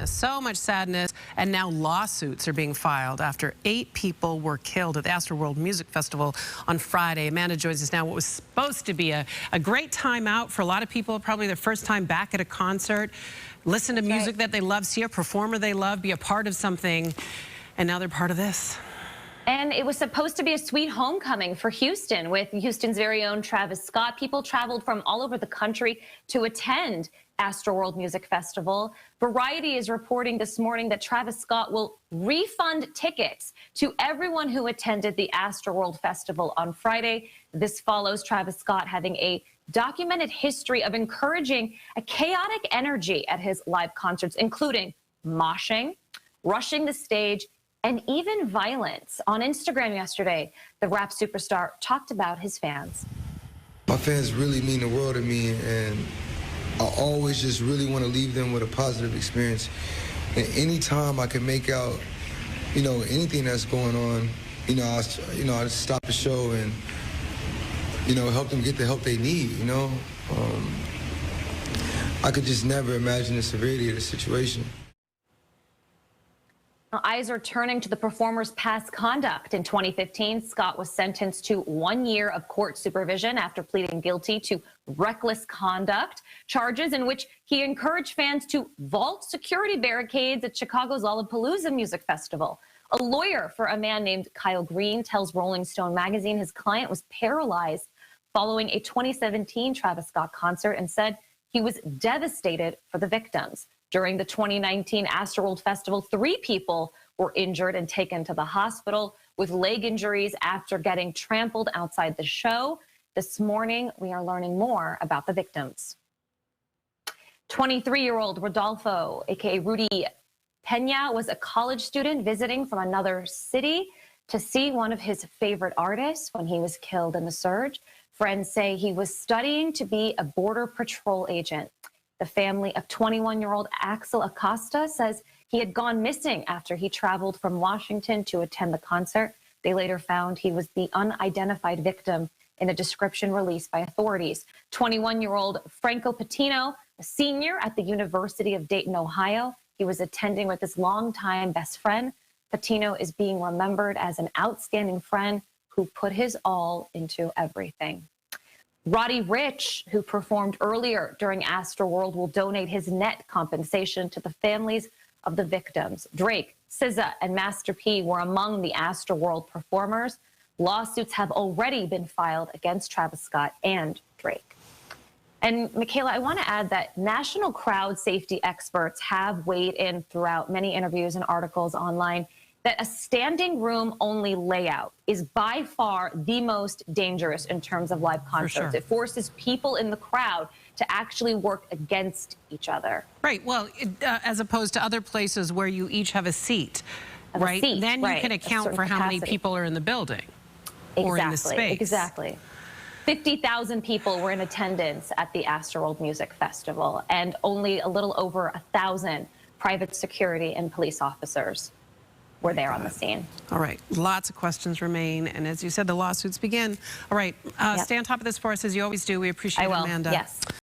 So much sadness, and now lawsuits are being filed after 8 people were killed at the Astroworld Music Festival on Friday. Amanda joins us now. What was supposed to be a great time out for a lot of people, probably their first time back at a concert, listen to music that they love, see a performer they love, be a part of something, and now they're part of this. And it was supposed to be a sweet homecoming for Houston with Houston's very own Travis Scott. People traveled from all over the country to attend Astroworld Music Festival. Variety is reporting this morning that Travis Scott will refund tickets to everyone who attended the Astroworld Festival on Friday. This follows Travis Scott having a documented history of encouraging a chaotic energy at his live concerts, including moshing, rushing the stage, and even violence. On Instagram yesterday, the rap superstar talked about his fans. My fans really mean the world to me, and I always just really want to leave them with a positive experience. And anytime I can make out, anything that's going on, I stop the show and, help them get the help they need, I could just never imagine the severity of the situation. Eyes are turning to the performer's past conduct. In 2015, Scott was sentenced to 1 year of court supervision after pleading guilty to reckless conduct, charges in which he encouraged fans to vault security barricades at Chicago's Lollapalooza Music Festival. A lawyer for a man named Kyle Green tells Rolling Stone magazine his client was paralyzed following a 2017 Travis Scott concert and said he was devastated for the victims. During the 2019 Astroworld Festival, 3 people were injured and taken to the hospital with leg injuries after getting trampled outside the show. This morning, we are learning more about the victims. 23-year-old Rodolfo, aka Rudy Pena, was a college student visiting from another city to see one of his favorite artists when he was killed in the surge. Friends say he was studying to be a border patrol agent. The family of 21-year-old Axel Acosta says he had gone missing after he traveled from Washington to attend the concert. They later found he was the unidentified victim in a description released by authorities. 21-year-old Franco Patino, a senior at the University of Dayton, Ohio. He was attending with his longtime best friend. Patino is being remembered as an outstanding friend who put his all into everything. Roddy Ricch, who performed earlier during Astroworld, will donate his net compensation to the families of the victims. Drake, SZA, and Master P were among the Astroworld performers. Lawsuits have already been filed against Travis Scott and Drake. And Michaela, I want to add that national crowd safety experts have weighed in throughout many interviews and articles online that a standing room only layout is by far the most dangerous in terms of live concerts. For sure. It forces people in the crowd to actually work against each other. Right. Well, as opposed to other places where you each have a seat, right? Then you can account for how many people are in the building or in the space. Exactly. 50,000 people were in attendance at the Astroworld Music Festival, and only a little over 1,000 private security and police officers were there on the scene. All right. Lots of questions remain. And as you said, the lawsuits begin. All right. Stay on top of this for us as you always do. We appreciate it, Amanda. Yes.